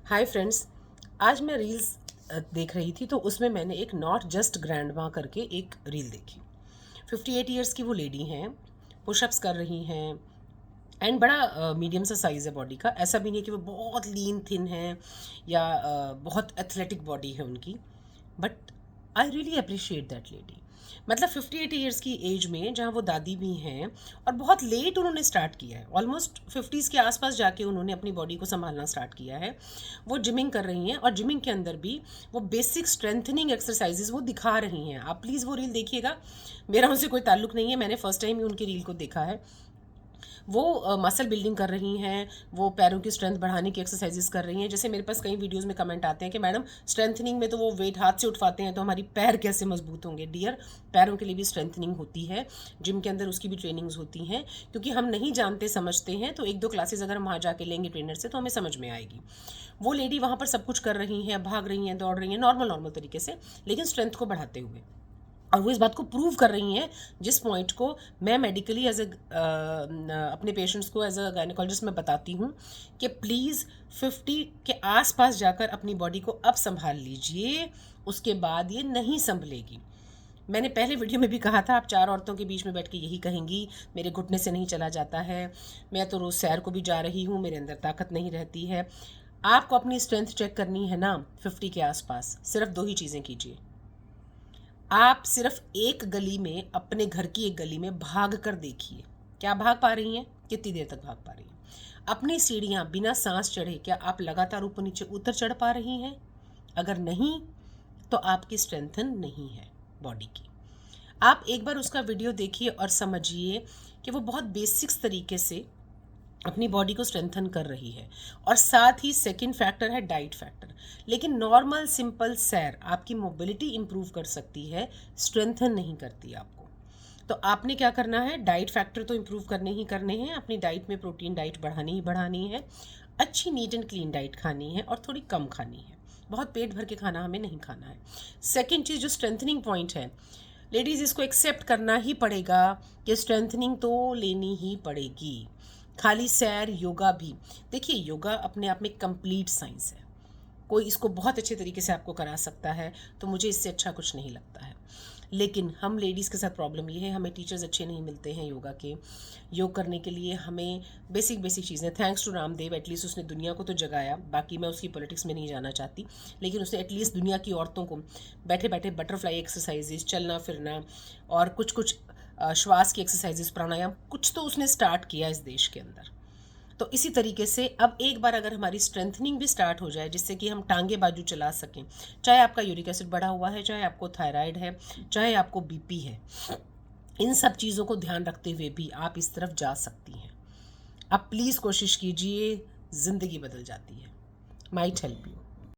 Hi friends, आज मैं reels देख रही थी तो उसमें मैंने एक नॉट जस्ट ग्रैंड माँ करके एक रील देखी। 58 ईयर्स की वो लेडी हैं, पुशअप्स कर रही हैं एंड बड़ा मीडियम सा साइज़ है बॉडी का। ऐसा भी नहीं है कि वो बहुत लीन थिन है या बहुत एथलेटिक बॉडी है उनकी, but I really appreciate that lady. मतलब 58 ईयर्स की एज में जहाँ वो दादी भी हैं और बहुत लेट उन्होंने स्टार्ट किया है, ऑलमोस्ट 50s के आसपास जाके उन्होंने अपनी बॉडी को संभालना स्टार्ट किया है। वो जिमिंग कर रही हैं और जिमिंग के अंदर भी वो बेसिक स्ट्रेंथनिंग एक्सरसाइजेज वो दिखा रही हैं। आप प्लीज़ वो रील देखिएगा, मेरा उनसे कोई ताल्लुक नहीं है, मैंने फर्स्ट टाइम ही उनकी रील को देखा है। वो मसल बिल्डिंग कर रही हैं, वो पैरों की स्ट्रेंथ बढ़ाने की एक्सरसाइजेस कर रही हैं। जैसे मेरे पास कई वीडियोस में कमेंट आते हैं कि मैडम स्ट्रेंथनिंग में तो वो वेट हाथ से उठवाते हैं तो हमारी पैर कैसे मजबूत होंगे। डियर, पैरों के लिए भी स्ट्रेंथनिंग होती है, जिम के अंदर उसकी भी ट्रेनिंग्स होती हैं। क्योंकि हम नहीं जानते समझते हैं तो एक दो क्लासेस अगर हम वहाँ जाके लेंगे ट्रेनर से तो हमें समझ में आएगी। वो लेडी वहाँ पर सब कुछ कर रही हैं, भाग रही हैं, दौड़ रही हैं, नॉर्मल तरीके से, लेकिन स्ट्रेंथ को बढ़ाते हुए। और वो इस बात को प्रूव कर रही हैं जिस पॉइंट को मैं मेडिकली एज अपने पेशेंट्स को एज अ गायनेकोलॉजिस्ट में बताती हूँ कि प्लीज़ 50 के आसपास जाकर अपनी बॉडी को अब संभाल लीजिए, उसके बाद ये नहीं संभलेगी। मैंने पहले वीडियो में भी कहा था, आप चार औरतों के बीच में बैठ के यही कहेंगी मेरे घुटने से नहीं चला जाता है, मैं तो रोज़ सैर को भी जा रही हूँ, मेरे अंदर ताकत नहीं रहती है। आपको अपनी स्ट्रेंथ चेक करनी है ना 50 के आसपास, सिर्फ दो ही चीज़ें कीजिए। आप सिर्फ एक गली में, अपने घर की एक गली में भाग कर देखिए, क्या भाग पा रही हैं, कितनी देर तक भाग पा रही हैं। अपनी सीढ़ियाँ बिना सांस चढ़े क्या आप लगातार ऊपर नीचे उतर चढ़ पा रही हैं? अगर नहीं तो आपकी स्ट्रेंथन नहीं है बॉडी की। आप एक बार उसका वीडियो देखिए और समझिए कि वो बहुत बेसिक्स तरीके से अपनी बॉडी को स्ट्रेंथन कर रही है। और साथ ही सेकंड फैक्टर है डाइट फैक्टर। लेकिन नॉर्मल सिंपल सैर आपकी मोबिलिटी इंप्रूव कर सकती है, स्ट्रेंथन नहीं करती आपको। तो आपने क्या करना है, डाइट फैक्टर तो इंप्रूव करने ही करने हैं, अपनी डाइट में प्रोटीन डाइट बढ़ानी ही बढ़ानी है, अच्छी नीट एंड क्लीन डाइट खानी है और थोड़ी कम खानी है, बहुत पेट भर के खाना हमें नहीं खाना है। सेकेंड चीज़ जो स्ट्रेंथनिंग पॉइंट है, लेडीज़ इसको एक्सेप्ट करना ही पड़ेगा कि स्ट्रेंथनिंग तो लेनी ही पड़ेगी। खाली सैर, योगा भी, देखिए योगा अपने आप में कंप्लीट साइंस है, कोई इसको बहुत अच्छे तरीके से आपको करा सकता है, तो मुझे इससे अच्छा कुछ नहीं लगता है। लेकिन हम लेडीज़ के साथ प्रॉब्लम ये है, हमें टीचर्स अच्छे नहीं मिलते हैं योगा के। योग करने के लिए हमें बेसिक चीज़ें, थैंक्स टू रामदेव, एटलीस्ट उसने दुनिया को तो जगाया। बाकी मैं उसकी पॉलिटिक्स में नहीं जाना चाहती, लेकिन उसने एटलीस्ट दुनिया की औरतों को बैठे बैठे बटरफ्लाई एक्सरसाइजेज, चलना फिरना और कुछ श्वास की एक्सरसाइजेज, प्राणायाम, कुछ तो उसने स्टार्ट किया इस देश के अंदर। तो इसी तरीके से अब एक बार अगर हमारी स्ट्रेंथनिंग भी स्टार्ट हो जाए, जिससे कि हम टांगे बाजू चला सकें, चाहे आपका यूरिक एसिड बढ़ा हुआ है, चाहे आपको थायराइड है, चाहे आपको बीपी है, इन सब चीज़ों को ध्यान रखते हुए भी आप इस तरफ जा सकती हैं। आप प्लीज़ कोशिश कीजिए, ज़िंदगी बदल जाती है। Might help you.